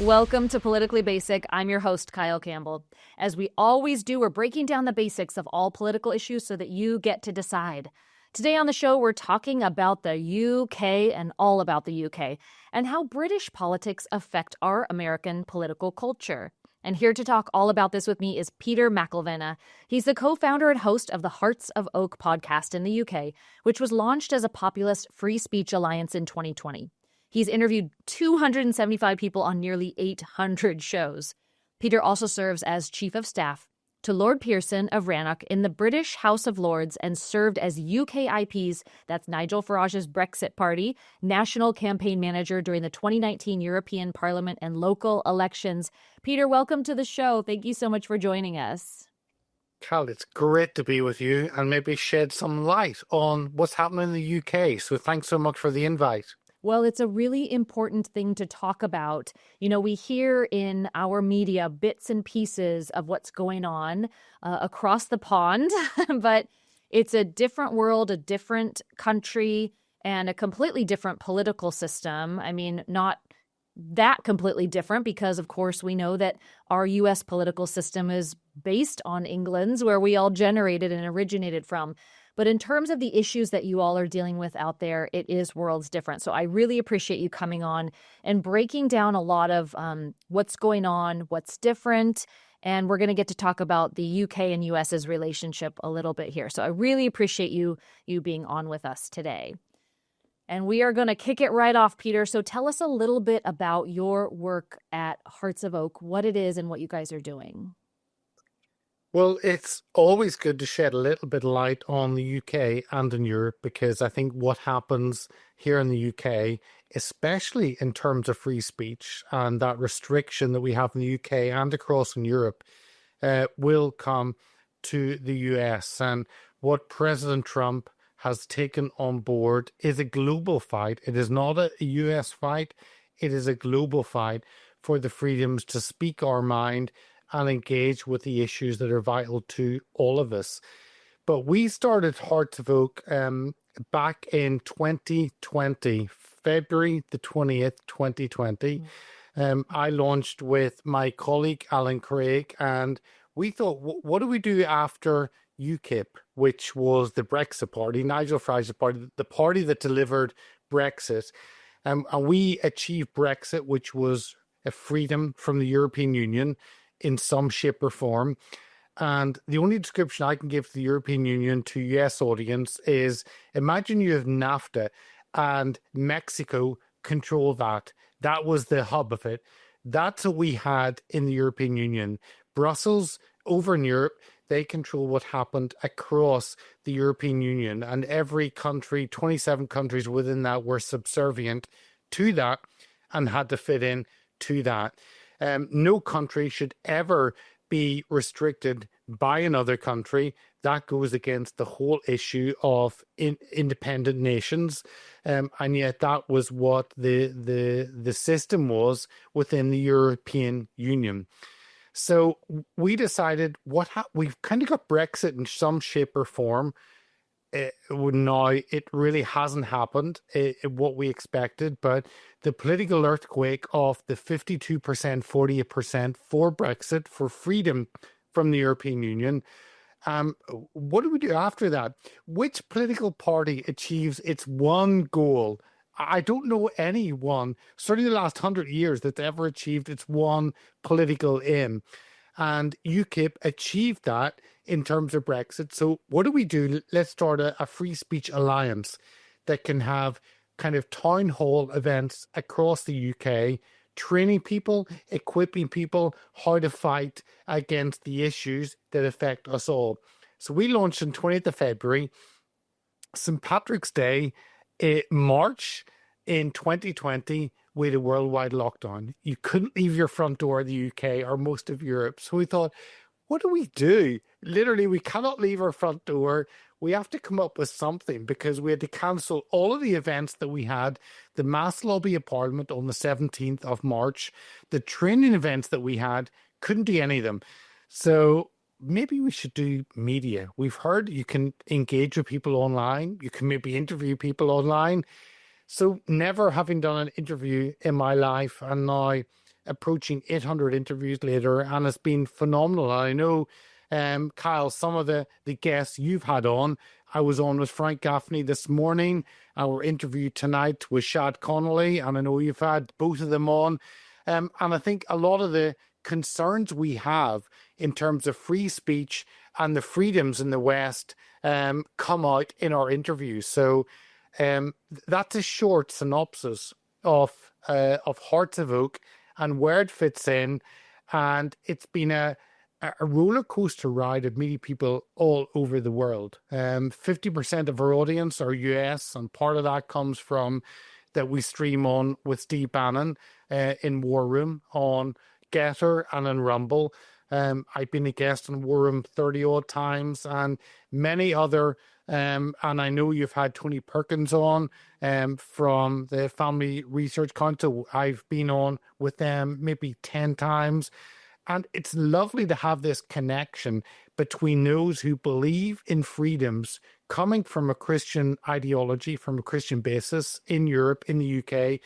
Welcome to Politically Basic. I'm your host, Kyle Campbell. As we always do, we're breaking down the basics of all political issues so that you get to decide. Today on the show, we're talking about the UK and all about the UK and how British politics affect our American political culture. And here to talk all about this with me is Peter Mclivenna. He's the co-founder and host of the Hearts of Oak podcast in the UK, which was launched as a populist free speech alliance in 2020. He's interviewed 275 people on nearly 800 shows. Peter also serves as Chief of Staff to Lord Pearson of Rannoch in the British House of Lords and served as UKIP's, that's Nigel Farage's Brexit Party, national campaign manager during the 2019 European Parliament and local elections. Peter, welcome to the show. Thank you so much for joining us. Cal, it's great to be with you and maybe shed some light on what's happening in the UK. So thanks so much for the invite. Well, it's a really important thing to talk about. You know, we hear in our media bits and pieces of what's going on across the pond, but it's a different world, a different country, and a completely different political system. I mean, not that completely different because, of course, we know that our U.S. political system is based on England's, where we all generated and originated from. But in terms of the issues that you all are dealing with out there, it is worlds different. So I really appreciate you coming on and breaking down a lot of what's going on, what's different. And we're going to get to talk about the UK and US's relationship a little bit here. So I really appreciate you being on with us today. And we are going to kick it right off, Peter. So tell us a little bit about your work at Hearts of Oak, what it is and what you guys are doing. Well, it's always good to shed a little bit of light on the UK and in Europe, because I think what happens here in the UK, especially in terms of free speech and that restriction that we have in the UK and across in Europe, will come to the US. And what President Trump has taken on board is a global fight. It is not a US fight. It is a global fight for the freedoms to speak our mind and engage with the issues that are vital to all of us. But we started Hearts of Oak back in 2020, February the 20th, 2020. I launched with my colleague, Alan Craig, and we thought, what do we do after UKIP, which was the Brexit party, Nigel Farage's party, the party that delivered Brexit. And we achieved Brexit, which was a freedom from the European Union in some shape or form. And the only description I can give to the European Union to US audience is, imagine you have NAFTA and Mexico control that. That was the hub of it. That's what we had in the European Union. Brussels, over in Europe, they control what happened across the European Union. And every country, 27 countries within that, were subservient to that and had to fit in to that. No country should ever be restricted by another country. That goes against the whole issue of independent nations. And yet that was what the system was within the European Union. So we decided we've kind of got Brexit in some shape or form. Now it really hasn't happened what we expected, but the political earthquake of the 52%, 48% for Brexit, for freedom from the European Union. What do we do after that? Which political party achieves its one goal? I don't know anyone, certainly the last 100 years, that's ever achieved its one political aim. And UKIP achieved that in terms of Brexit. So what do we do? Let's start a free speech alliance that can have kind of town hall events across the UK, training people, equipping people how to fight against the issues that affect us all. So we launched on 20th of February, St. Patrick's Day, March in 2020, we had a worldwide lockdown. You couldn't leave your front door of the UK or most of Europe. So we thought, what do we do? Literally, we cannot leave our front door. We have to come up with something, because we had to cancel all of the events that we had. The mass lobby of Parliament on the 17th of March, the training events that we had, couldn't do any of them. So maybe we should do media. We've heard you can engage with people online. You can maybe interview people online. So never having done an interview in my life, and now approaching 800 interviews later, and it's been phenomenal. I know, Kyle, some of the guests you've had on. I was on with Frank Gaffney this morning. Our interview tonight with Shad Connolly, and I know you've had both of them on. And I think a lot of the concerns we have in terms of free speech and the freedoms in the West come out in our interviews. So that's a short synopsis of Hearts of Oak and where it fits in. And it's been a roller coaster ride of meeting people all over the world. 50% of our audience are US, and part of that comes from that we stream on with Steve Bannon in War Room on Getter and on Rumble. I've been a guest on War Room 30 odd times, and many other. And I know you've had Tony Perkins on from the Family Research Council. I've been on with them maybe 10 times. And it's lovely to have this connection between those who believe in freedoms coming from a Christian ideology, from a Christian basis in Europe, in the UK,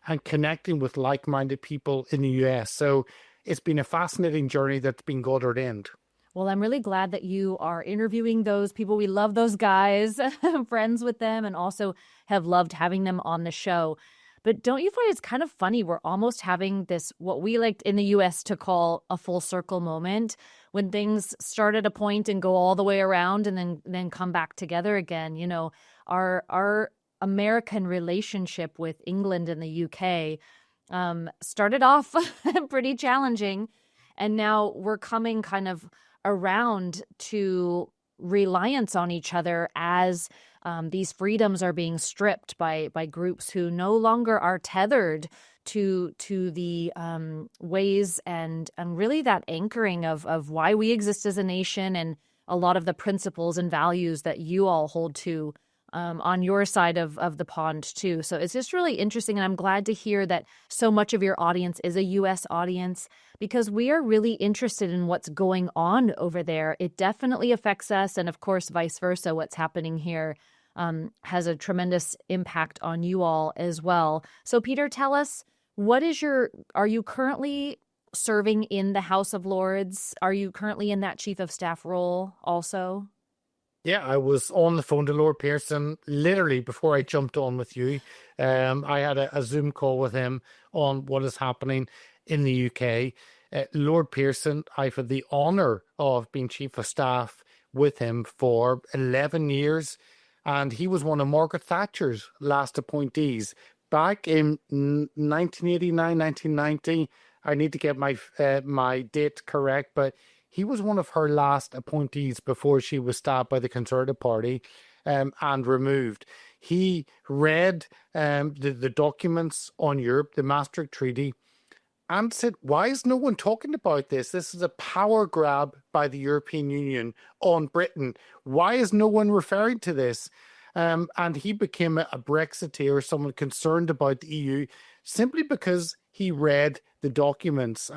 and connecting with like-minded people in the US. So it's been a fascinating journey that's been God ordained. Well, I'm really glad that you are interviewing those people. We love those guys, friends with them, and also have loved having them on the show. But don't you find it's kind of funny? We're almost having this, what we like in the US to call a full circle moment, when things start at a point and go all the way around and then come back together again. You know, our American relationship with England and the UK started off pretty challenging. And now we're coming kind of around to reliance on each other as these freedoms are being stripped by groups who no longer are tethered to the ways and really that anchoring of why we exist as a nation, and a lot of the principles and values that you all hold to on your side of the pond too. So it's just really interesting, and I'm glad to hear that so much of your audience is a U.S. audience, because we are really interested in what's going on over there. It definitely affects us, and of course, vice versa. What's happening here has a tremendous impact on you all as well. So, Peter, tell us, are you currently serving in the House of Lords? Are you currently in that Chief of Staff role also? Yeah, I was on the phone to Lord Pearson literally before I jumped on with you. I had a Zoom call with him on what is happening in the UK. Lord Pearson, I've had the honour of being Chief of Staff with him for 11 years, and he was one of Margaret Thatcher's last appointees back in 1989, 1990. I need to get my date correct, but he was one of her last appointees before she was stabbed by the Conservative Party and removed. He read the documents on Europe, the Maastricht Treaty, and said, why is no one talking about this? This is a power grab by the European Union on Britain. Why is no one referring to this? And he became a Brexiteer, someone concerned about the EU, simply because he read the documents.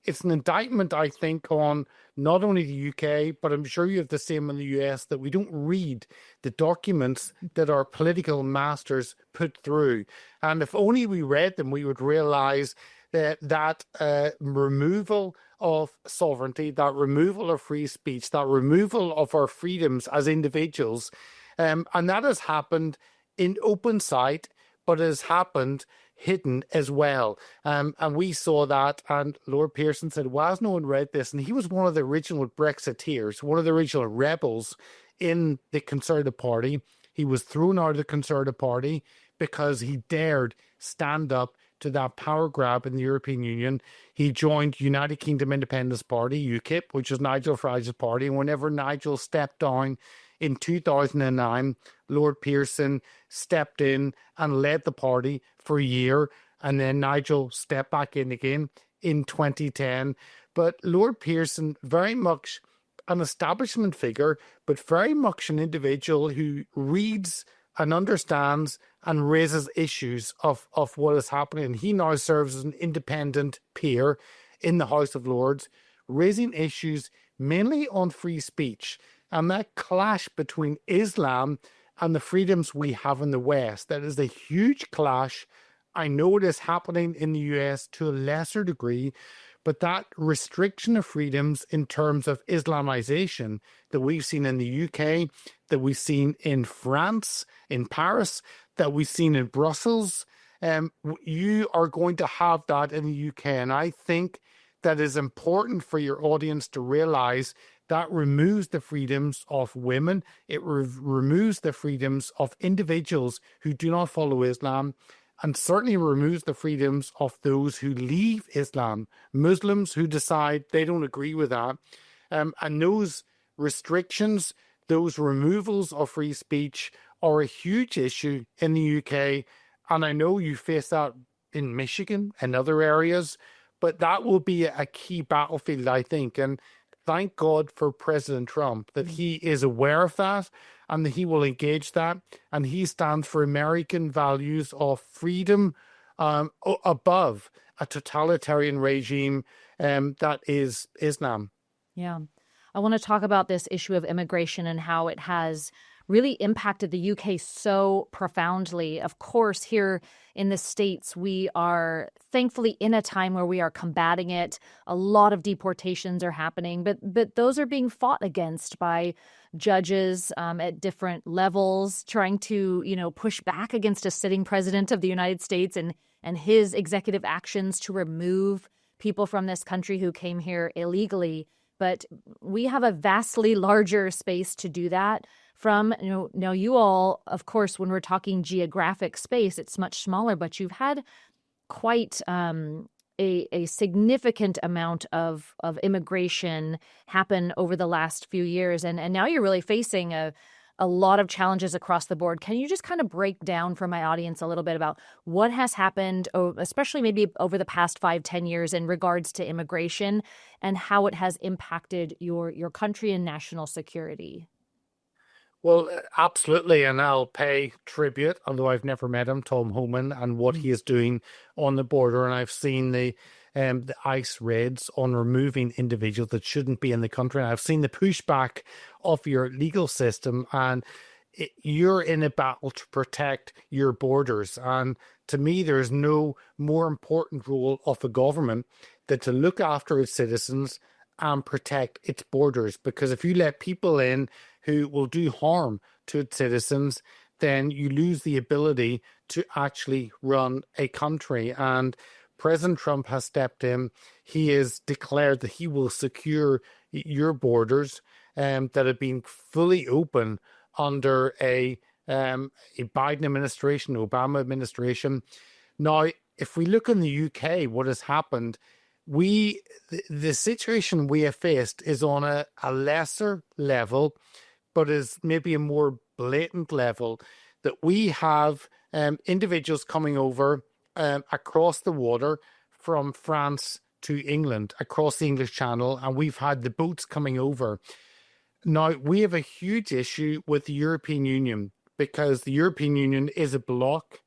It's an indictment, I think, on not only the UK, but I'm sure you have the same in the US, that we don't read the documents that our political masters put through. And if only we read them, we would realise that removal of sovereignty, that removal of free speech, that removal of our freedoms as individuals, and that has happened in open sight, but has happened hidden as well. And we saw that, and Lord Pearson said, why has no one read this? And he was one of the original Brexiteers, one of the original rebels in the Conservative Party. He was thrown out of the Conservative Party because he dared stand up to that power grab in the European Union. He joined United Kingdom Independence Party, UKIP, which is Nigel Farage's party. And whenever Nigel stepped down in 2009, Lord Pearson stepped in and led the party for a year. And then Nigel stepped back in again in 2010. But Lord Pearson, very much an establishment figure, but very much an individual who reads and understands and raises issues of what is happening. And he now serves as an independent peer in the House of Lords, raising issues mainly on free speech and that clash between Islam and the freedoms we have in the West. That is a huge clash, I know it is happening in the US to a lesser degree, but that restriction of freedoms in terms of Islamization that we've seen in the UK, that we've seen in France, in Paris, that we've seen in Brussels, you are going to have that in the UK. And I think that is important for your audience to realize that removes the freedoms of women. It removes the freedoms of individuals who do not follow Islam, and certainly removes the freedoms of those who leave Islam, Muslims who decide they don't agree with that. And those restrictions, those removals of free speech are a huge issue in the UK. And I know you face that in Michigan and other areas, but that will be a key battlefield, I think. And thank God for President Trump that he is aware of that and that he will engage that. And he stands for American values of freedom above a totalitarian regime that is Islam. Yeah. I want to talk about this issue of immigration and how it has really impacted the UK so profoundly. Of course, here in the States, we are thankfully in a time where we are combating it. A lot of deportations are happening, but those are being fought against by judges at different levels, trying to, push back against a sitting president of the United States and his executive actions to remove people from this country who came here illegally. But we have a vastly larger space to do that from. Now you all, of course, when we're talking geographic space, it's much smaller, but you've had quite a significant amount of immigration happen over the last few years. And now you're really facing a lot of challenges across the board. Can you just kind of break down for my audience a little bit about what has happened, especially maybe over the past 5-10 years in regards to immigration and how it has impacted your country and national security? Well, absolutely, and I'll pay tribute, although I've never met him, Tom Homan, and what he is doing on the border. And I've seen the ICE raids on removing individuals that shouldn't be in the country. And I've seen the pushback of your legal system, and you're in a battle to protect your borders. And to me, there's no more important role of a government than to look after its citizens and protect its borders. Because if you let people in who will do harm to its citizens, then you lose the ability to actually run a country. And President Trump has stepped in. He has declared that he will secure your borders that have been fully open under a Biden administration, Obama administration. Now, if we look in the UK, what has happened, the situation we have faced is on a lesser level, but is maybe a more blatant level, that we have individuals coming over across the water from France to England, across the English Channel, and we've had the boats coming over. Now, we have a huge issue with the European Union because the European Union is a bloc,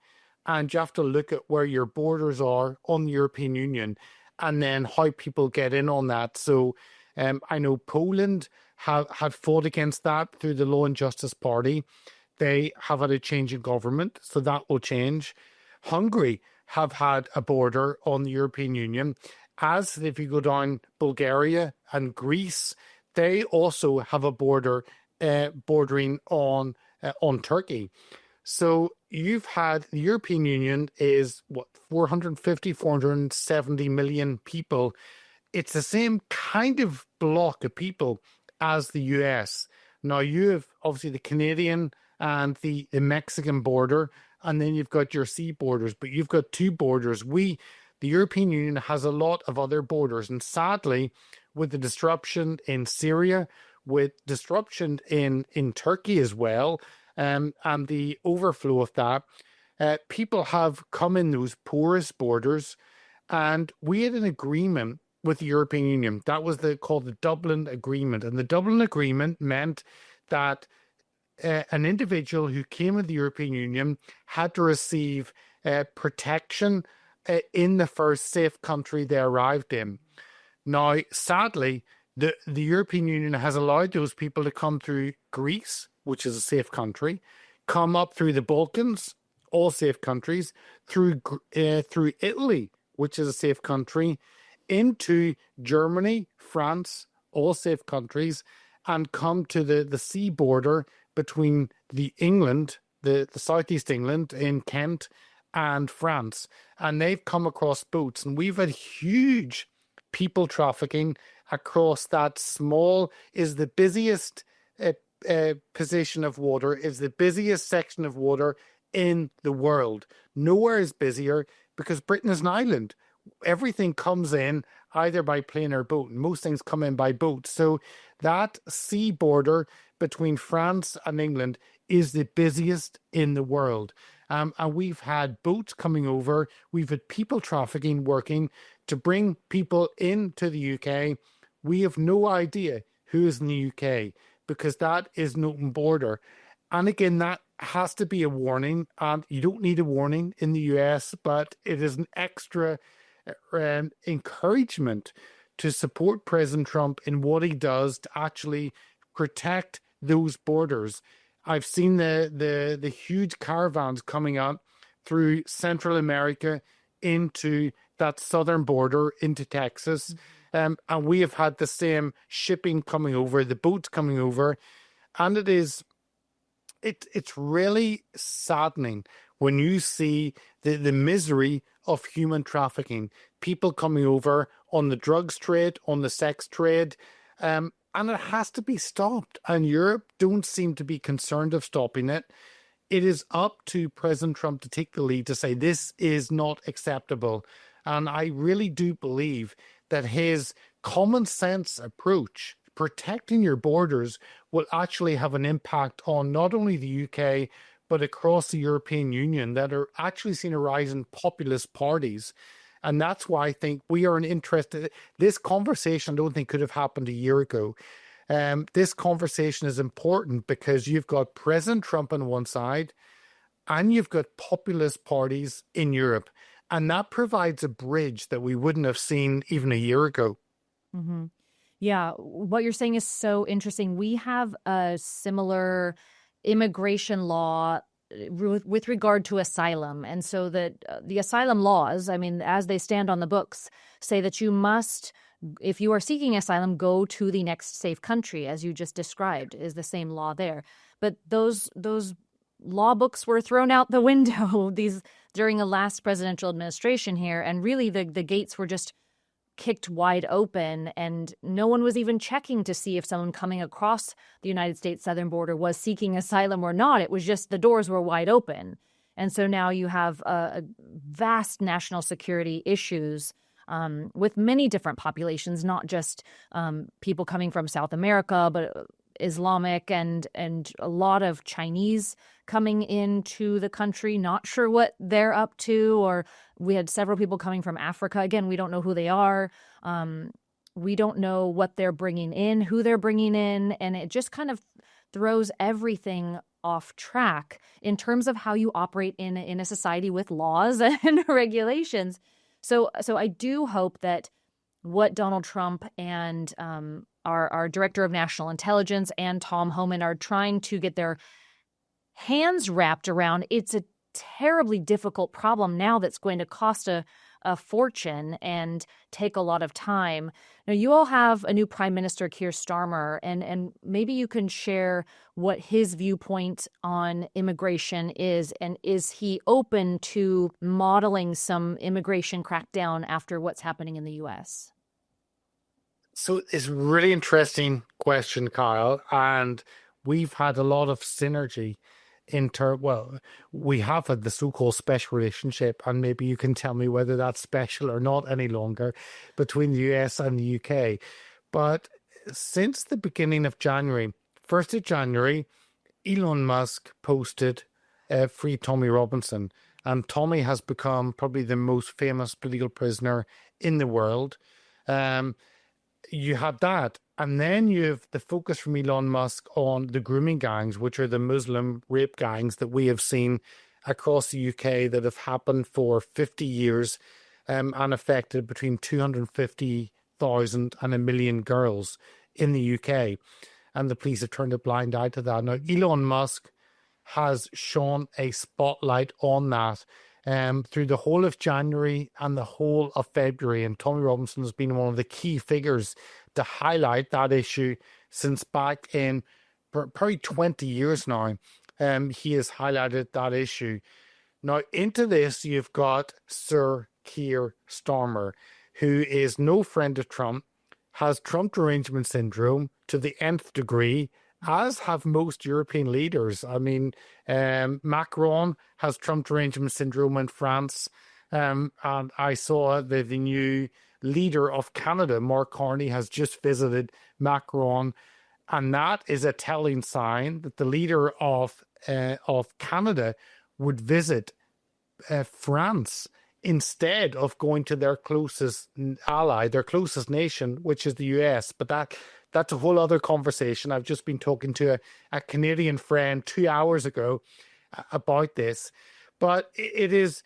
and you have to look at where your borders are on the European Union and then how people get in on that. So I know Poland had fought against that through the Law and Justice Party. They have had a change in government, so that will change. Hungary have had a border on the European Union, as if you go down Bulgaria and Greece, they also have a border bordering on Turkey. So you've had the European Union is 450, 470 million people. It's the same kind of block of people as the US. Now you have obviously the Canadian and the Mexican border, and then you've got your sea borders, but you've got two borders. The European Union has a lot of other borders, and sadly, with the disruption in Syria, with disruption in Turkey as well, and the overflow of that, people have come in those porous borders, and we had an agreement with the European Union. That was called the Dublin Agreement, and the Dublin Agreement meant that an individual who came into the European Union had to receive protection in the first safe country they arrived in. Now, sadly, the European Union has allowed those people to come through Greece, which is a safe country, come up through the Balkans all safe countries, through Italy, which is a safe country, into Germany, France, all safe countries, and come to the sea border between the southeast England in Kent and France. And they've come across boats, and we've had huge people trafficking across that small, is the busiest position of water, is the busiest section of water in the world. Nowhere is busier because Britain is an island. Everything comes in either by plane or boat. Most things come in by boat. So that sea border between France and England is the busiest in the world. And we've had boats coming over. We've had people trafficking working to bring people into the UK. We have no idea who is in the UK because that is an open border. And again, that has to be a warning. And you don't need a warning in the US, but it is an extra encouragement to support President Trump in what he does to actually protect those borders. I've seen the huge caravans coming out through Central America into that southern border into Texas. And we have had the same shipping coming over, the boats coming over. And it's really saddening when you see the misery of human trafficking, people coming over on the drugs trade, on the sex trade, and it has to be stopped. And Europe don't seem to be concerned of stopping it. It is up to President Trump to take the lead to say this is not acceptable. And I really do believe that his common sense approach, protecting your borders, will actually have an impact on not only the UK, but across the European Union that are actually seeing a rise in populist parties. And that's why I think we are interested. This conversation, I don't think could have happened a year ago. This conversation is important because you've got President Trump on one side and you've got populist parties in Europe. And that provides a bridge that we wouldn't have seen even a year ago. Mm-hmm. Yeah, what you're saying is so interesting. We have a similar immigration law with regard to asylum. And so that the asylum laws, I mean, as they stand on the books, say that you must, if you are seeking asylum, go to the next safe country, as you just described, is the same law there. But those law books were thrown out the window during a last presidential administration here. And really the gates were just kicked wide open, and no one was even checking to see if someone coming across the United States southern border was seeking asylum or not. It was just the doors were wide open. And so now you have a vast national security issues with many different populations, not just people coming from South America, but Islamic and a lot of Chinese coming into the country, not sure what they're up to, or we had several people coming from Africa. Again, we don't know who they are. We don't know what they're bringing in, who they're bringing in, and it just kind of throws everything off track in terms of how you operate in a society with laws and regulations. So I do hope that what Donald Trump and our Director of National Intelligence and Tom Homan are trying to get their hands wrapped around, it's a terribly difficult problem now that's going to cost a fortune and take a lot of time. Now, you all have a new Prime Minister, Keir Starmer, and maybe you can share what his viewpoint on immigration is, and is he open to modeling some immigration crackdown after what's happening in the U.S.? So it's a really interesting question, Kyle, and we've had a lot of synergy we have had the so-called special relationship, and maybe you can tell me whether that's special or not any longer, between the US and the UK. But since the beginning of January, 1st of January, Elon Musk posted Free Tommy Robinson, and Tommy has become probably the most famous political prisoner in the world. You have that. And then you have the focus from Elon Musk on the grooming gangs, which are the Muslim rape gangs that we have seen across the UK that have happened for 50 years and affected between 250,000 and 1 million girls in the UK. And the police have turned a blind eye to that. Now, Elon Musk has shone a spotlight on that through the whole of January and the whole of February. And Tommy Robinson has been one of the key figures to highlight that issue since back in probably 20 years now. He has highlighted that issue. Now, into this, you've got Sir Keir Starmer, who is no friend of Trump, has Trump derangement syndrome to the nth degree, as have most European leaders. I mean, Macron has Trump derangement syndrome in France. And I saw the new leader of Canada, Mark Carney, has just visited Macron. And that is a telling sign that the leader of Canada would visit France instead of going to their closest ally, their closest nation, which is the US. But that's a whole other conversation. I've just been talking to a Canadian friend 2 hours ago about this. But it is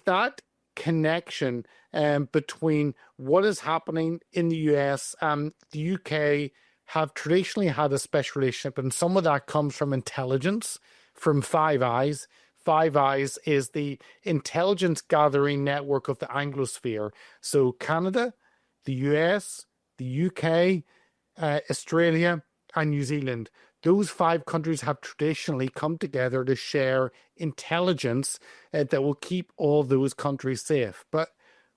that connection between what is happening in the US and the UK have traditionally had a special relationship, and some of that comes from intelligence, from Five Eyes. Five Eyes is the intelligence gathering network of the Anglosphere. So Canada, the US, the UK, Australia, and New Zealand. Those 5 countries have traditionally come together to share intelligence that will keep all those countries safe. But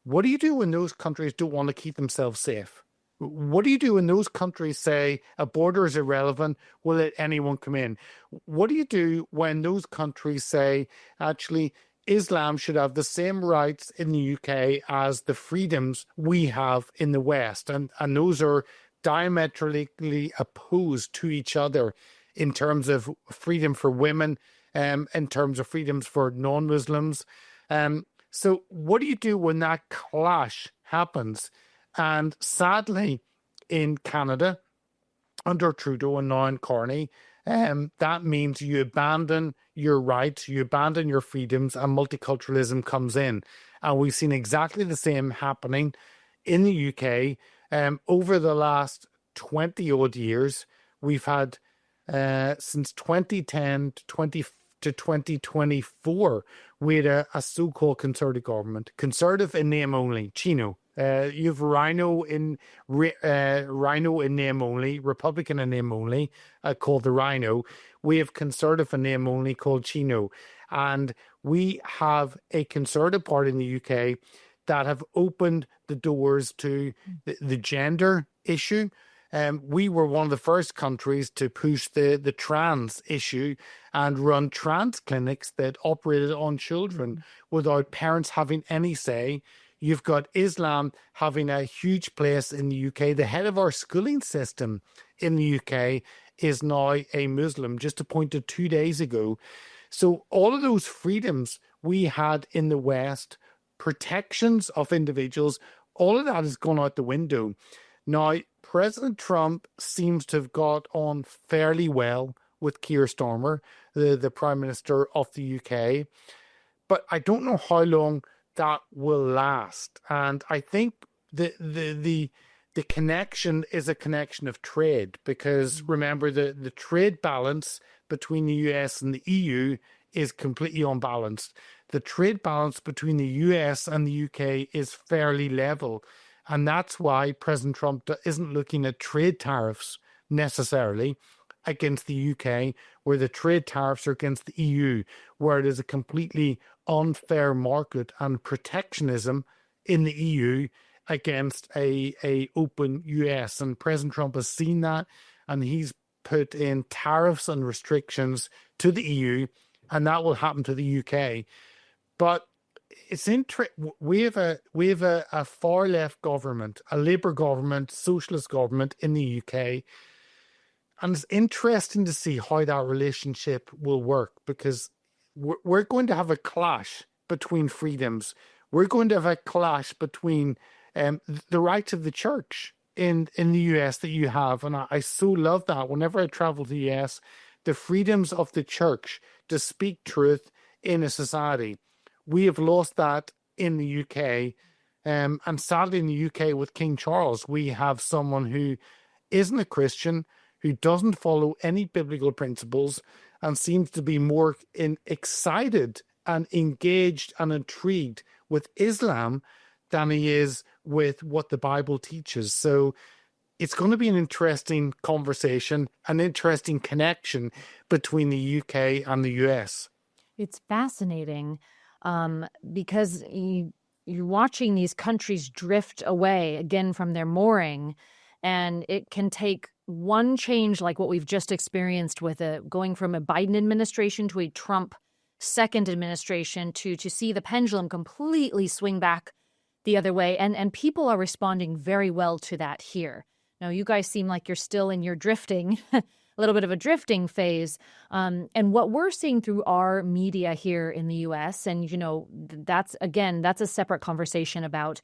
what do you do when those countries don't want to keep themselves safe? What do you do when those countries say a border is irrelevant, we'll let anyone come in? What do you do when those countries say, actually, Islam should have the same rights in the UK as the freedoms we have in the West? And those are diametrically opposed to each other in terms of freedom for women, in terms of freedoms for non-Muslims. So what do you do when that clash happens? And sadly, in Canada, under Trudeau and now in Carney, that means you abandon your rights, you abandon your freedoms, and multiculturalism comes in. And we've seen exactly the same happening in the UK. Over the last 20-odd years, we've had, since 2010 to 2024, we had a so-called conservative government, conservative in name only, Chino. You've Rhino in name only, Republican in name only, called the Rhino. We have conservative in name only, called Chino, and we have a conservative party in the UK that have opened the doors to the gender issue. We were one of the first countries to push the trans issue and run trans clinics that operated on children without parents having any say. You've got Islam having a huge place in the UK. The head of our schooling system in the UK is now a Muslim, just appointed 2 days ago. So all of those freedoms we had in the West, protections of individuals, all of that has gone out the window. Now, President Trump seems to have got on fairly well with Keir Starmer, the Prime Minister of the UK. But I don't know how long that will last. And I think the connection is a connection of trade, because remember, the trade balance between the US and the EU is completely unbalanced. The trade balance between the US and the UK is fairly level. And that's why President Trump isn't looking at trade tariffs necessarily against the UK, where the trade tariffs are against the EU, where it is a completely unfair market and protectionism in the EU against a open US. And President Trump has seen that, and he's put in tariffs and restrictions to the EU, and that will happen to the UK. But it's we have a far left government, a Labour government, socialist government in the UK. And it's interesting to see how that relationship will work, because we're going to have a clash between freedoms. We're going to have a clash between the rights of the church in the US that you have. And I so love that whenever I travel to the US, the freedoms of the church to speak truth in a society. We have lost that in the UK. And sadly, in the UK with King Charles, we have someone who isn't a Christian, who doesn't follow any biblical principles, and seems to be more excited and engaged and intrigued with Islam than he is with what the Bible teaches. So it's going to be an interesting conversation, an interesting connection between the UK and the US. It's fascinating because you're watching these countries drift away again from their mooring, and it can take one change like what we've just experienced with going from a Biden administration to a Trump second administration to see the pendulum completely swing back the other way. And people are responding very well to that here. Now, you guys seem like you're still in your drifting, a little bit of a drifting phase. And what we're seeing through our media here in the US, and, that's a separate conversation about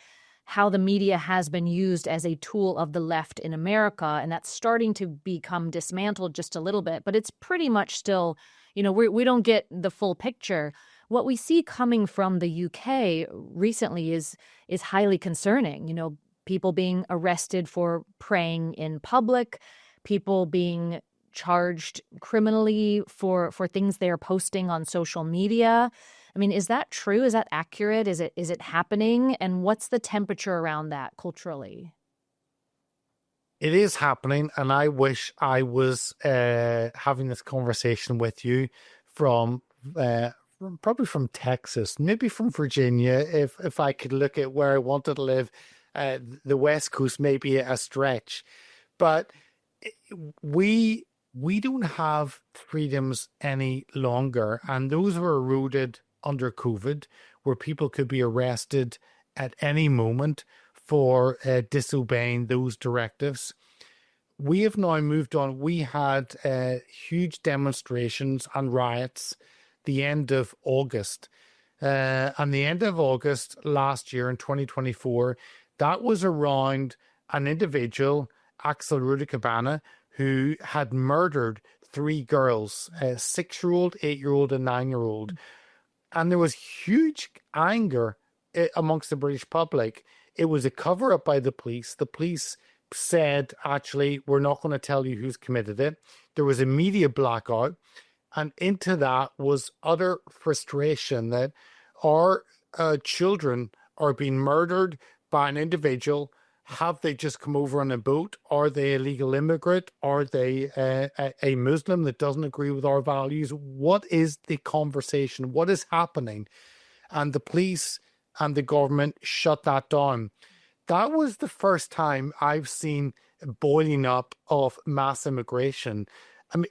how the media has been used as a tool of the left in America. And that's starting to become dismantled just a little bit, but it's pretty much still, we don't get the full picture. What we see coming from the UK recently is highly concerning. People being arrested for praying in public, people being charged criminally for things they are posting on social media. I mean, is that true? Is that accurate? Is it happening? And what's the temperature around that culturally? It is happening, and I wish I was having this conversation with you from probably from Texas, maybe from Virginia, if I could look at where I wanted to live. The West Coast may be a stretch, but we don't have freedoms any longer, and those were eroded under COVID, where people could be arrested at any moment for disobeying those directives. We have now moved on. We had huge demonstrations and riots the end of August. And the end of August last year in 2024, that was around an individual, Axel Rudikabana, who had murdered three girls, a 6-year-old, 8-year-old, and 9-year-old. And there was huge anger amongst the British public. It was a cover-up by the police. The police said, actually, we're not going to tell you who's committed it. There was a media blackout. And into that was utter frustration that our children are being murdered by an individual. Have they just come over on a boat? Are they a legal immigrant? Are they a Muslim that doesn't agree with our values? What is the conversation? What is happening? And the police and the government shut that down. That was the first time I've seen boiling up of mass immigration. I mean,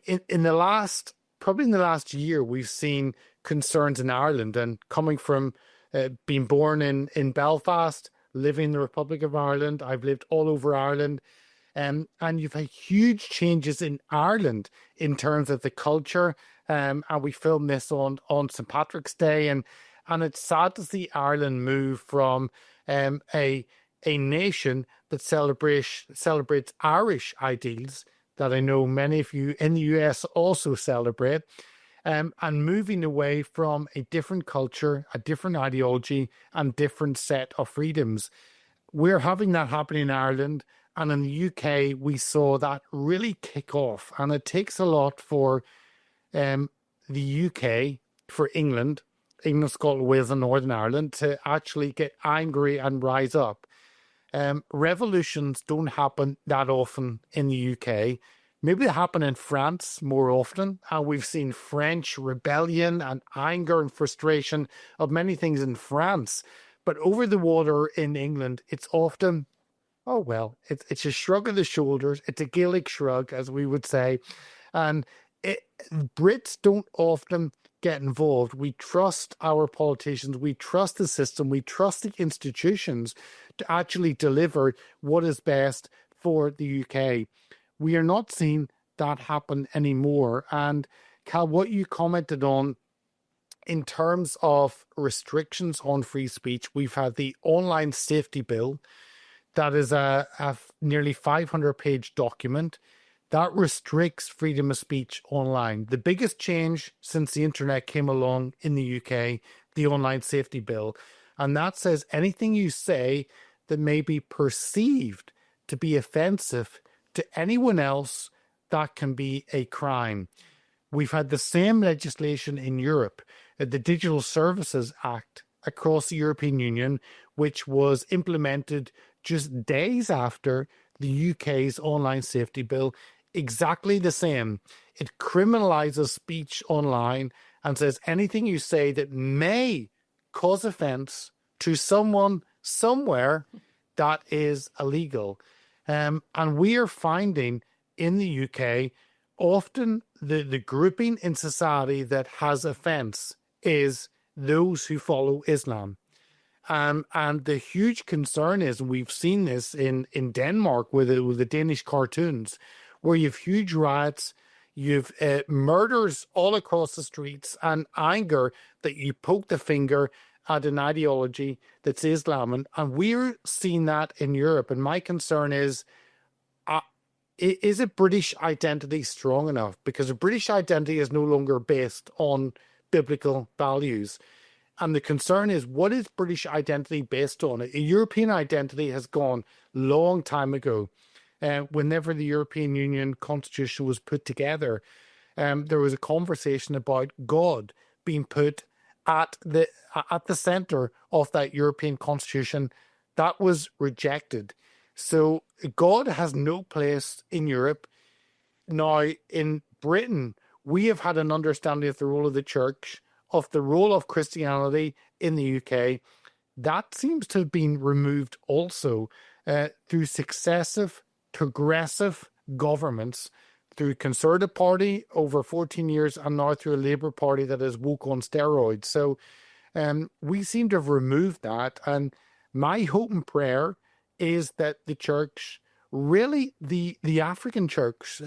probably in the last year, we've seen concerns in Ireland, and coming from being born in Belfast, living in the Republic of Ireland. I've lived all over Ireland. And you've had huge changes in Ireland in terms of the culture. And we filmed this on St. Patrick's Day. And it's sad to see Ireland move from a nation that celebrates Irish ideals that I know many of you in the US also celebrate, and moving away from a different culture, a different ideology, and different set of freedoms. We're having that happen in Ireland, and in the UK, we saw that really kick off. And it takes a lot for the UK, for England, Scotland, Wales, and Northern Ireland to actually get angry and rise up. Revolutions don't happen that often in the UK. Maybe they happen in France more often. And we've seen French rebellion and anger and frustration of many things in France. But over the water in England, it's often, oh, well, it's a shrug of the shoulders. It's a Gaelic shrug, as we would say. And Brits don't often get involved. We trust our politicians. We trust the system. We trust the institutions to actually deliver what is best for the UK. We are not seeing that happen anymore. And Cal, what you commented on in terms of restrictions on free speech, we've had the online safety bill. That is a nearly 500-page document that restricts freedom of speech online. The biggest change since the internet came along in the UK, the online safety bill. And that says anything you say that may be perceived to be offensive to anyone else, that can be a crime. We've had the same legislation in Europe, the Digital Services Act across the European Union, which was implemented just days after the UK's online safety bill. Exactly the same. It criminalizes speech online and says anything you say that may cause offense to someone somewhere, that is illegal. And we are finding in the UK, often the grouping in society that has offense is those who follow Islam. And the huge concern is, and we've seen this in Denmark with the Danish cartoons, where you've huge riots, you've murders all across the streets, and anger that you poke the finger at an ideology that's Islam. And we're seeing that in Europe. And my concern uh, is a British identity strong enough? Because a British identity is no longer based on biblical values. And the concern is, what is British identity based on? A European identity has gone long time ago. Whenever the European Union Constitution was put together, there was a conversation about God being put at the center of that European Constitution. That was rejected. So God has no place in Europe. Now, in Britain, we have had an understanding of the role of the church, of the role of Christianity in the UK. That seems to have been removed also through successive progressive governments, through Conservative Party over 14 years, and now through a Labour Party that is woke on steroids. So we seem to have removed that. And my hope and prayer is that the church, really the African church,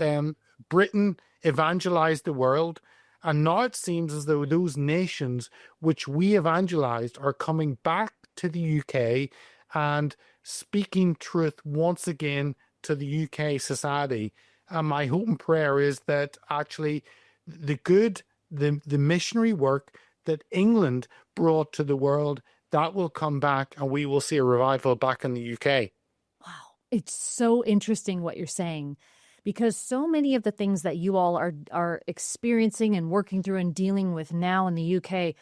Britain evangelized the world. And now it seems as though those nations which we evangelized are coming back to the UK and speaking truth once again to the UK society. And my hope and prayer is that actually the missionary work that England brought to the world, that will come back and we will see a revival back in the UK. Wow. It's so interesting what you're saying, because so many of the things that you all are experiencing and working through and dealing with now in the UK,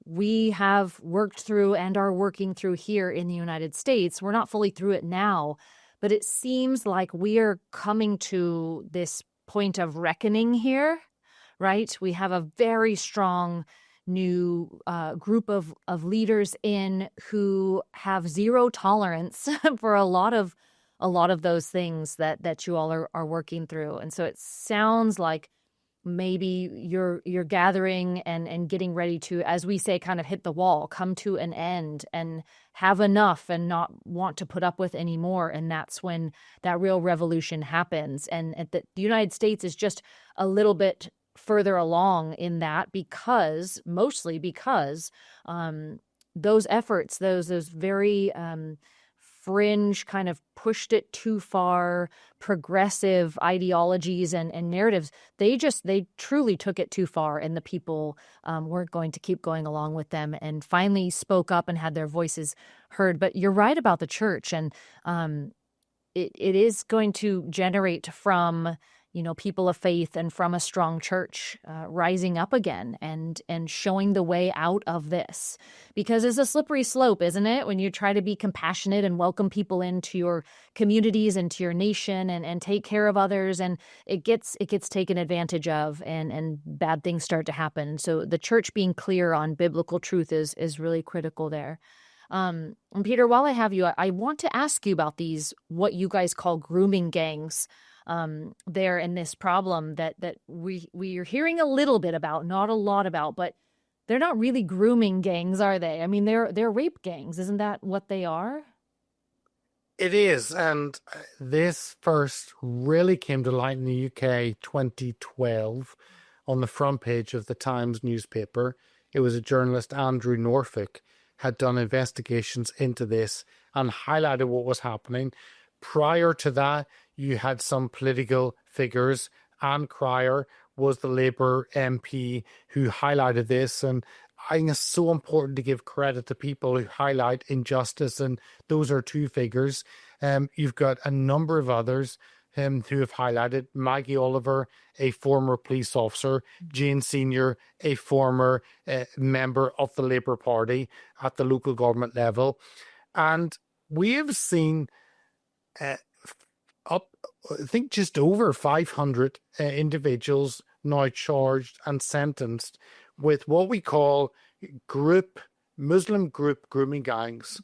we have worked through and are working through here in the United States. We're not fully through it now, but it seems like we are coming to this point of reckoning here, right? We have a very strong new group of leaders in who have zero tolerance for a lot of those things that you all are working through. And so it sounds like maybe you're gathering and getting ready to, as we say, kind of hit the wall, come to an end and have enough and not want to put up with anymore. And that's when that real revolution happens. And the United States is just a little bit further along in that, mostly because those efforts, those very fringe kind of pushed it too far, progressive ideologies and narratives, they truly took it too far, and the people weren't going to keep going along with them and finally spoke up and had their voices heard. But you're right about the church, and it is going to generate from people of faith and from a strong church rising up again and showing the way out of this, because it's a slippery slope, isn't it? When you try to be compassionate and welcome people into your communities and to your nation and take care of others, and it gets taken advantage of, and bad things start to happen. So the church being clear on biblical truth is really critical there. And Peter, while I have you, I want to ask you about these, what you guys call grooming gangs. There in this problem that we are hearing a little bit about, not a lot about, but they're not really grooming gangs, are they? I mean, they're rape gangs. Isn't that what they are? It is, and this first really came to light in the UK 2012 on the front page of the Times newspaper. It was a journalist, Andrew Norfolk, had done investigations into this and highlighted what was happening. Prior to that, you had some political figures. Anne Cryer was the Labour MP who highlighted this. And I think it's so important to give credit to people who highlight injustice. And those are two figures. You've got a number of others. who have highlighted: Maggie Oliver, a former police officer; Jane Senior, a former member of the Labour Party at the local government level. And we have seen uh, up, I think, just over 500 individuals now charged and sentenced with what we call Muslim group grooming gangs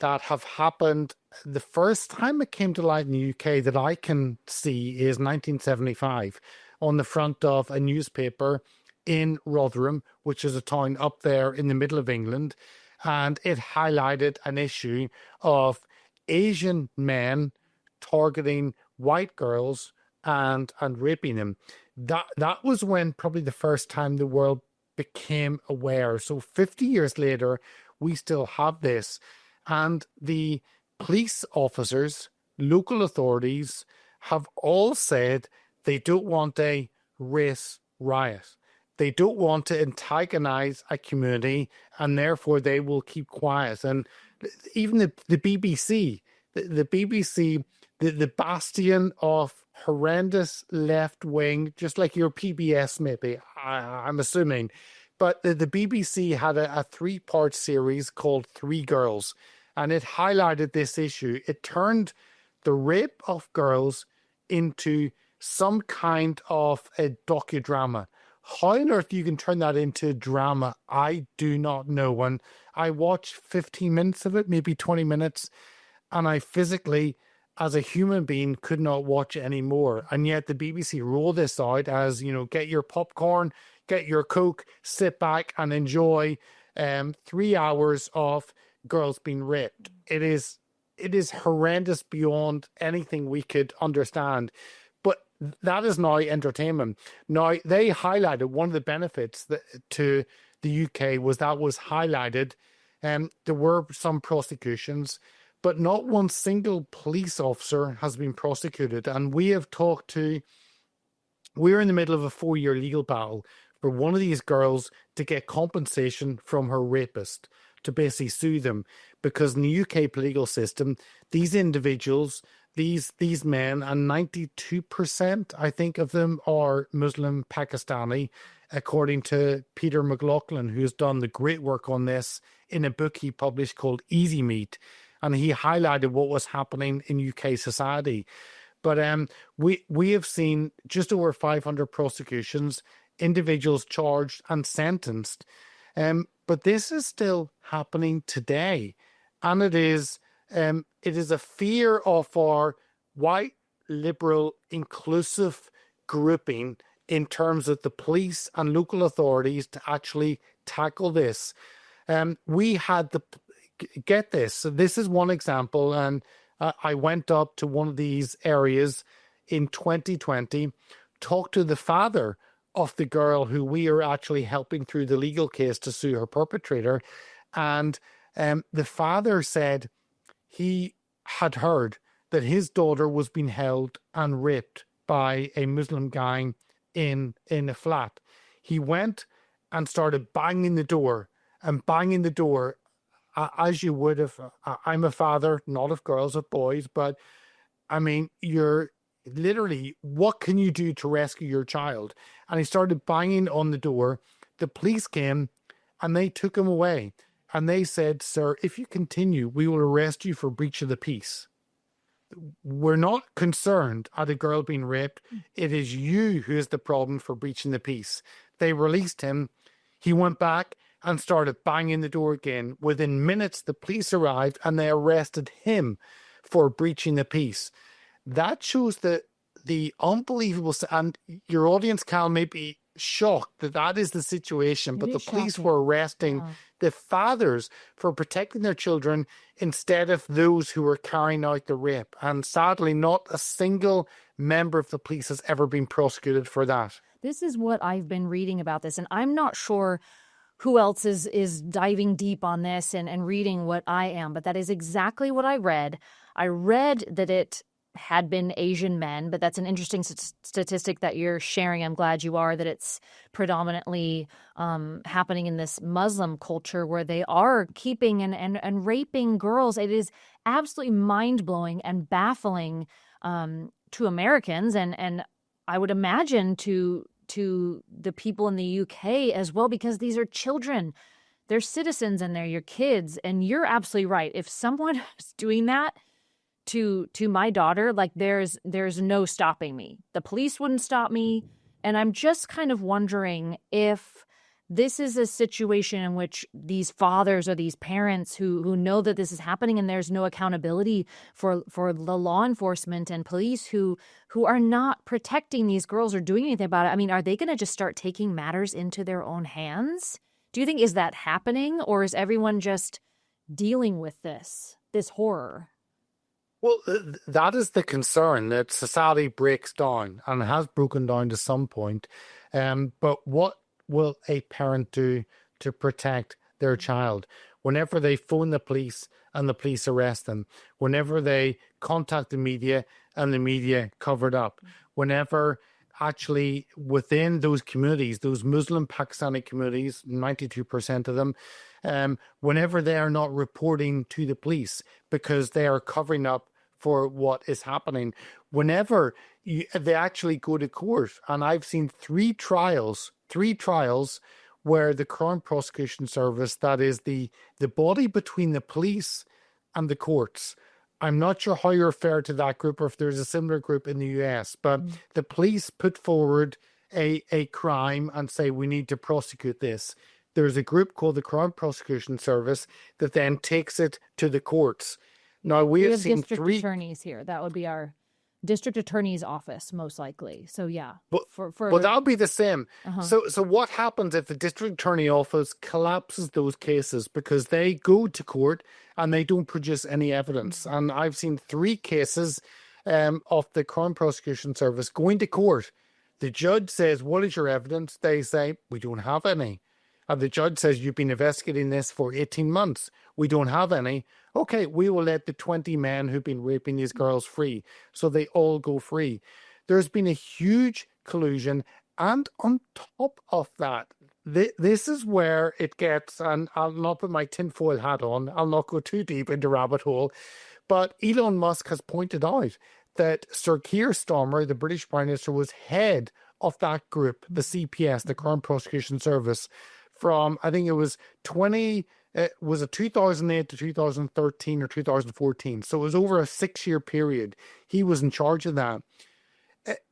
that have happened. The first time it came to light in the UK that I can see is 1975 on the front of a newspaper in Rotherham, which is a town up there in the middle of England. And it highlighted an issue of Asian men targeting white girls and raping them. That was when probably the first time the world became aware. So 50 years later, we still have this. And the police officers, local authorities have all said they don't want a race riot. They don't want to antagonize a community, and therefore they will keep quiet. And even the BBC, the BBC, the bastion of horrendous left wing, just like your PBS, maybe, I'm assuming. But the BBC had a three-part series called Three Girls, and it highlighted this issue. It turned the rape of girls into some kind of a docudrama. How on earth you can turn that into drama, I do not know. And I watched 15 minutes of it, maybe 20 minutes, and I physically, as a human being, could not watch anymore. And yet the BBC rolled this out as, get your popcorn, get your Coke, sit back and enjoy 3 hours of girls being raped. It is horrendous beyond anything we could understand. But that is now entertainment. Now, they highlighted one of the benefits to the UK was highlighted. There were some prosecutions, but not one single police officer has been prosecuted. And we're in the middle of a 4-year legal battle for one of these girls to get compensation from her rapist, to basically sue them, because in the UK legal system, these individuals, these men, and 92%, I think, of them are Muslim Pakistani, according to Peter McLaughlin, who's done the great work on this in a book he published called Easy Meat, and he highlighted what was happening in UK society. But we have seen just over 500 prosecutions, individuals charged and sentenced. But this is still happening today, and it is a fear of our white, liberal, inclusive grouping in terms of the police and local authorities to actually tackle this. We had get this. So this is one example, and I went up to one of these areas in 2020, talked to the father of the girl who we are actually helping through the legal case to sue her perpetrator. And the father said he had heard that his daughter was being held and raped by a Muslim gang in a flat. He went and started banging the door, as you would if I'm a father, not of girls, of boys, but I mean, you're literally, what can you do to rescue your child? And he started banging on the door. The police came and they took him away. And they said, "Sir, if you continue, we will arrest you for breach of the peace. We're not concerned at a girl being raped. It is you who is the problem for breaching the peace." They released him. He went back and started banging the door again. Within minutes, the police arrived and they arrested him for breaching the peace. That shows the unbelievable, and your audience, Cal, may be shocked that is the situation, but the police were arresting the fathers for protecting their children instead of those who were carrying out the rape. And sadly, not a single member of the police has ever been prosecuted for that. This is what I've been reading about this, and I'm not sure who else is diving deep on this and reading what I am, but that is exactly what I read. I read that it had been Asian men, but that's an interesting statistic that you're sharing. I'm glad you are, that it's predominantly happening in this Muslim culture where they are keeping and raping girls. It is absolutely mind-blowing and baffling to Americans, and I would imagine to the people in the UK as well, because these are children. They're citizens and they're your kids. And you're absolutely right. If someone is doing that to my daughter, like there's no stopping me. The police wouldn't stop me. And I'm just kind of wondering if this is a situation in which these fathers or these parents who know that this is happening and there's no accountability for the law enforcement and police who are not protecting these girls or doing anything about it. I mean, are they going to just start taking matters into their own hands? Do you think, is that happening, or is everyone just dealing with this horror? Well, that is the concern, that society breaks down, and it has broken down to some point. But what will a parent do to protect their child? Whenever they phone the police and the police arrest them, whenever they contact the media and the media cover it up, whenever actually within those communities, those Muslim Pakistani communities, 92% of them, whenever they are not reporting to the police because they are covering up for what is happening, whenever they actually go to court. And I've seen three trials where the Crown Prosecution Service, that is the body between the police and the courts. I'm not sure how you refer to that group or if there's a similar group in the US, but the police put forward a crime and say, we need to prosecute this. There's a group called the Crown Prosecution Service that then takes it to the courts. Now, we have seen district three attorneys here. That would be our district attorney's office, most likely. So yeah, But for that'll be the same. So what happens if the district attorney office collapses those cases because they go to court and they don't produce any evidence? And I've seen three cases of the Crown Prosecution Service going to court. The judge says, "What is your evidence?" They say, "We don't have any." And the judge says, "You've been investigating this for 18 months. We don't have any." Okay, we will let the 20 men who've been raping these girls free. So they all go free. There's been a huge collusion. And on top of that, this is where it gets, and I'll not put my tinfoil hat on, I'll not go too deep into rabbit hole, but Elon Musk has pointed out that Sir Keir Starmer, the British Prime Minister, was head of that group, the CPS, the Crown Prosecution Service, from, I think it was 2008 to 2013 or 2014. So it was over a 6-year period. He was in charge of that.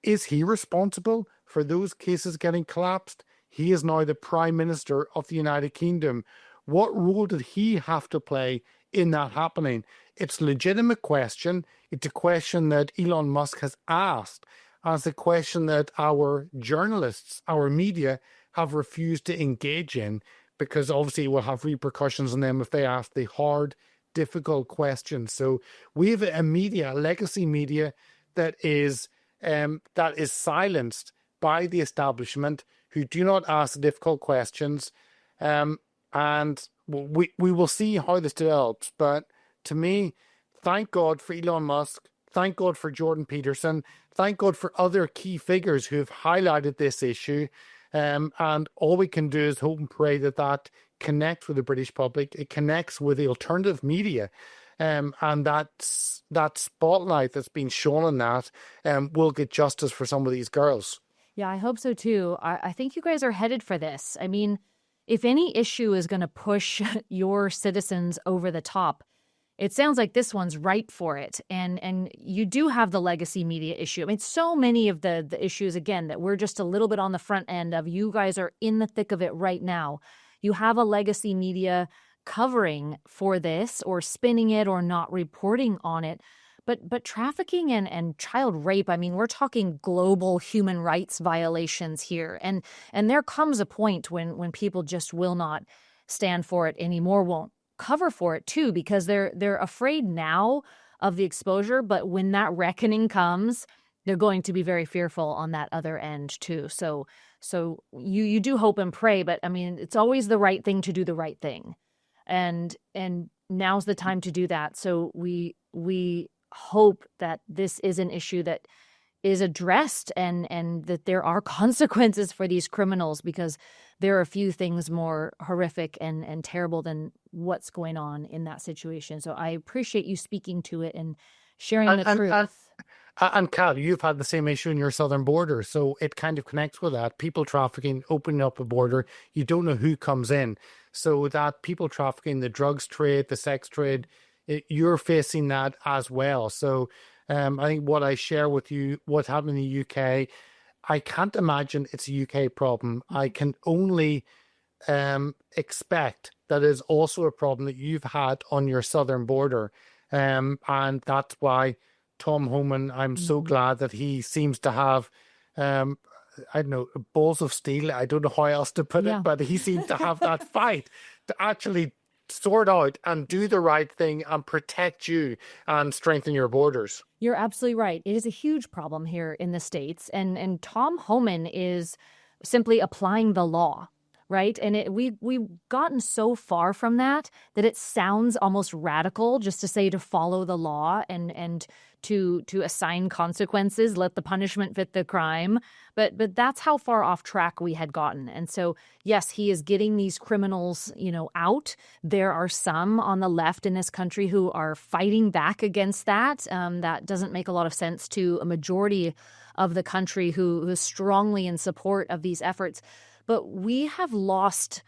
Is he responsible for those cases getting collapsed? He is now the Prime Minister of the United Kingdom. What role did he have to play in that happening? It's a legitimate question. It's a question that Elon Musk has asked, and it's a question that our journalists, our media, have refused to engage in, because obviously it will have repercussions on them if they ask the hard, difficult questions. So we have a media, a legacy media, that is silenced by the establishment, who do not ask difficult questions. And we will see how this develops. But to me, thank God for Elon Musk. Thank God for Jordan Peterson. Thank God for other key figures who have highlighted this issue. And all we can do is hope and pray that that connects with the British public. It connects with the alternative media. And that spotlight that's been shown on that will get justice for some of these girls. Yeah, I hope so too. I think you guys are headed for this. I mean, if any issue is going to push your citizens over the top, it sounds like this one's ripe for it. And you do have the legacy media issue. I mean, so many of the issues, again, that we're just a little bit on the front end of. You guys are in the thick of it right now. You have a legacy media covering for this, or spinning it, or not reporting on it. But trafficking and child rape, I mean, we're talking global human rights violations here. And there comes a point when people just will not stand for it anymore, won't cover for it too, because they're afraid now of the exposure, but when that reckoning comes, they're going to be very fearful on that other end too. So you do hope and pray, but I mean, it's always the right thing to do the right thing. And now's the time to do that. So we hope that this is an issue that is addressed, and that there are consequences for these criminals, because there are a few things more horrific and terrible than what's going on in that situation. So I appreciate you speaking to it and sharing the truth. And Cal, you've had the same issue in your southern border, so it kind of connects with that. People trafficking, opening up a border, you don't know who comes in. So that people trafficking, the drugs trade, the sex trade, you're facing that as well. So I think what I share with you, what happened in the UK, I can't imagine it's a UK problem. I can only expect that is also a problem that you've had on your southern border. And that's why Tom Homan, I'm so Mhm. glad that he seems to have, um, I don't know, balls of steel. I don't know how else to put it, Yeah. but he seems to have that fight to actually sort out and do the right thing and protect you and strengthen your borders. You're absolutely right. It is a huge problem here in the States. And Tom Homan is simply applying the law, right? And we've gotten so far from that that it sounds almost radical just to say to follow the law and to assign consequences, let the punishment fit the crime. But that's how far off track we had gotten. And so yes, he is getting these criminals, out. There are some on the left in this country who are fighting back against that. That doesn't make a lot of sense to a majority of the country who is strongly in support of these efforts. But we have lost,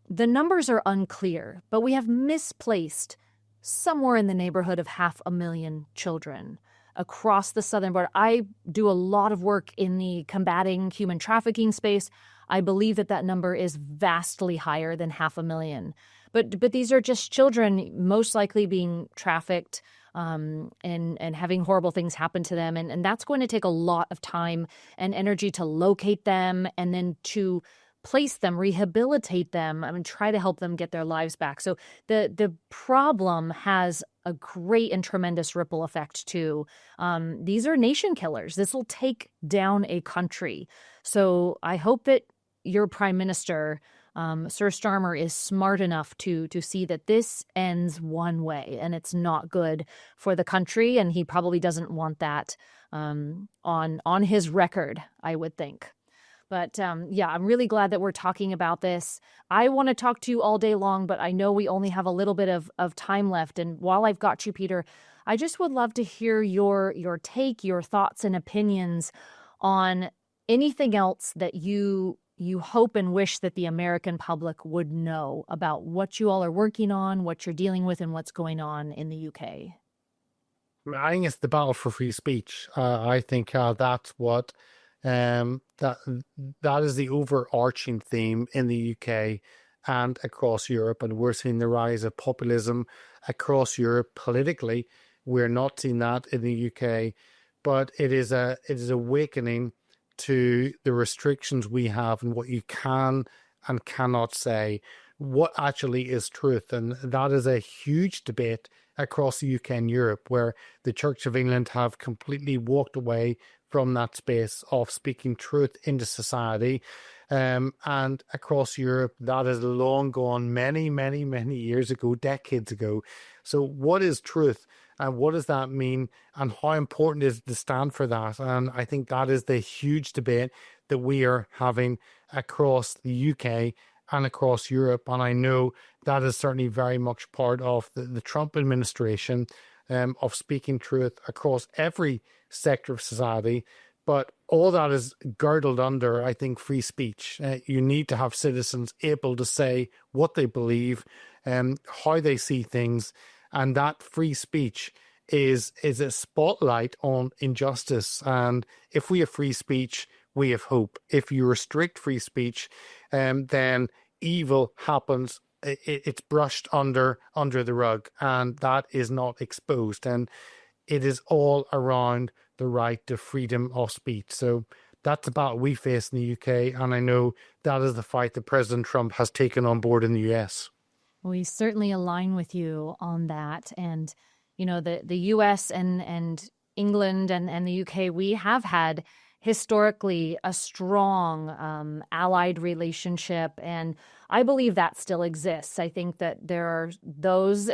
the numbers are unclear, but we have misplaced somewhere in the neighborhood of 500,000 children across the southern border. I do a lot of work in the combating human trafficking space. I believe that number is vastly higher than 500,000. But these are just children most likely being trafficked and having horrible things happen to them. And that's going to take a lot of time and energy to locate them and then to place them, rehabilitate them, try to help them get their lives back. So the problem has a great and tremendous ripple effect too. These are nation killers. This will take down a country. So I hope that your prime minister, Sir Starmer, is smart enough to see that this ends one way and it's not good for the country. And he probably doesn't want that on his record, I would think. But yeah, I'm really glad that we're talking about this. I want to talk to you all day long, but I know we only have a little bit of time left. And while I've got you, Peter, I just would love to hear your take, your thoughts and opinions on anything else that you hope and wish that the American public would know about what you all are working on, what you're dealing with, and what's going on in the UK. I think it's the battle for free speech. I think that's what that that is the overarching theme in the UK and across Europe, and we're seeing the rise of populism across Europe politically. We're not seeing that in the UK, but it is awakening to the restrictions we have and what you can and cannot say, what actually is truth. And that is a huge debate across the UK and Europe, where the Church of England have completely walked away from that space of speaking truth into society. And across Europe, that is long gone many, many, many years ago, decades ago. So, what is truth? And what does that mean? And how important is it to stand for that? And I think that is the huge debate that we are having across the UK and across Europe. And I know that is certainly very much part of the Trump administration, of speaking truth across every sector of society. But all that is girdled under, I think, free speech. You need to have citizens able to say what they believe, how they see things, and that free speech is a spotlight on injustice. And if we have free speech, we have hope. If you restrict free speech, then evil happens. It's brushed under the rug, and that is not exposed. And it is all around the right to freedom of speech. So that's the battle we face in the UK, and I know that is the fight that President Trump has taken on board in the US. We certainly align with you on that. And, the US and England and the UK, we have had historically a strong allied relationship. And I believe that still exists. I think that there are those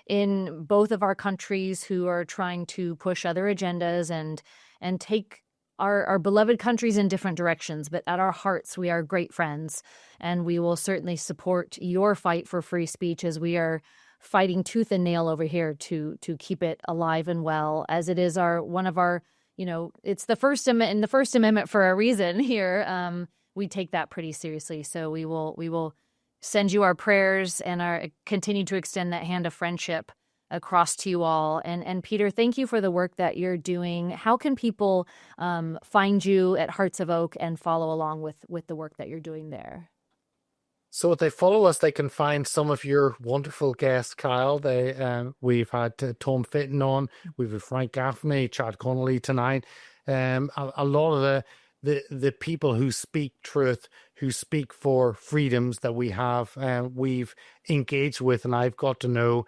in both of our countries who are trying to push other agendas and take our beloved countries in different directions. But at our hearts, we are great friends. And we will certainly support your fight for free speech as we are fighting tooth and nail over here to keep it alive and well, as it is one of our, it's the First Amendment, and the First Amendment for a reason here. We take that pretty seriously. So we will send you our prayers and continue to extend that hand of friendship across to you all. And Peter, thank you for the work that you're doing. How can people find you at Hearts of Oak and follow along with the work that you're doing there? So if they follow us, they can find some of your wonderful guests, Kyle. We've had Tom Fitton on, we've had Frank Gaffney, Chad Connolly tonight. A lot of the people who speak truth, who speak for freedoms that we have, we've engaged with, and I've got to know,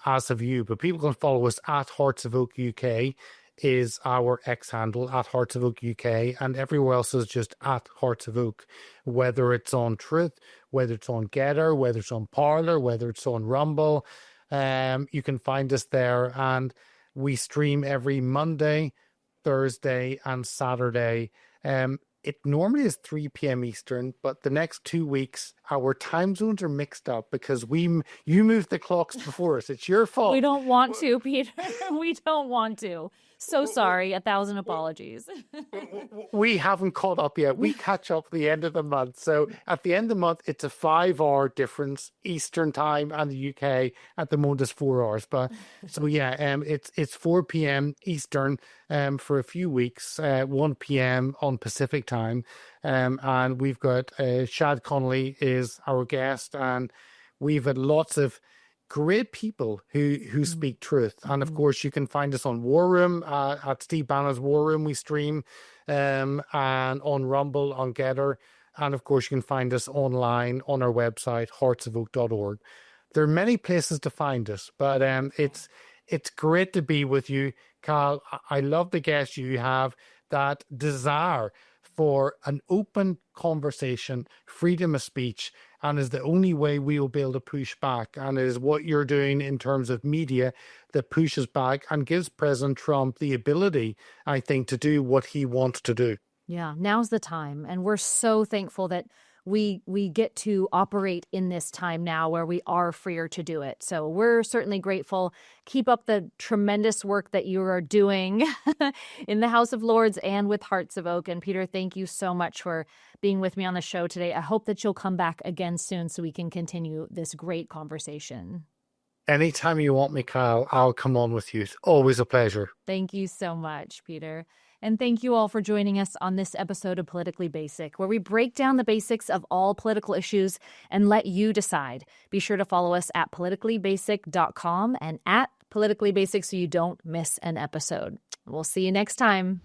as have you. But people can follow us at Hearts of Oak UK is our X handle, at Hearts of Oak UK, and everywhere else is just at Hearts of Oak. Whether it's on Truth, whether it's on Getter, whether it's on Parler, whether it's on Rumble, you can find us there. And we stream every Monday, Thursday, and Saturday. It normally is 3 p.m. Eastern, but the next 2 weeks, our time zones are mixed up because you moved the clocks before us. It's your fault. We don't want to, Peter. We don't want to. So sorry. 1,000 apologies. We haven't caught up yet. We catch up at the end of the month. So at the end of the month, it's a 5-hour difference Eastern time, and the UK at the moment is 4 hours. But so yeah, it's 4 p.m. Eastern for a few weeks, 1 p.m. on Pacific time. And we've got Chad Connolly is our guest, and we've had lots of great people who speak truth. And of course, you can find us on War Room, at Steve Banner's War Room we stream, and on Rumble, on Getter. And of course, you can find us online on our website, heartsofoak.org. There are many places to find us, but it's great to be with you, Carl. I love the guests you have, that desire for an open conversation, freedom of speech, and is the only way we will be able to push back. And it is what you're doing in terms of media that pushes back and gives President Trump the ability, I think, to do what he wants to do. Yeah, now's the time. And we're so thankful that we get to operate in this time now where we are freer to do it. So we're certainly grateful. Keep up the tremendous work that you are doing in the House of Lords and with Hearts of Oak. And Peter, thank you so much for being with me on the show today. I hope that you'll come back again soon so we can continue this great conversation. Anytime you want me, Kyle, I'll come on with you. It's always a pleasure. Thank you so much, Peter. And thank you all for joining us on this episode of Politically Basic, where we break down the basics of all political issues and let you decide. Be sure to follow us at politicallybasic.com and at Politically Basic so you don't miss an episode. We'll see you next time.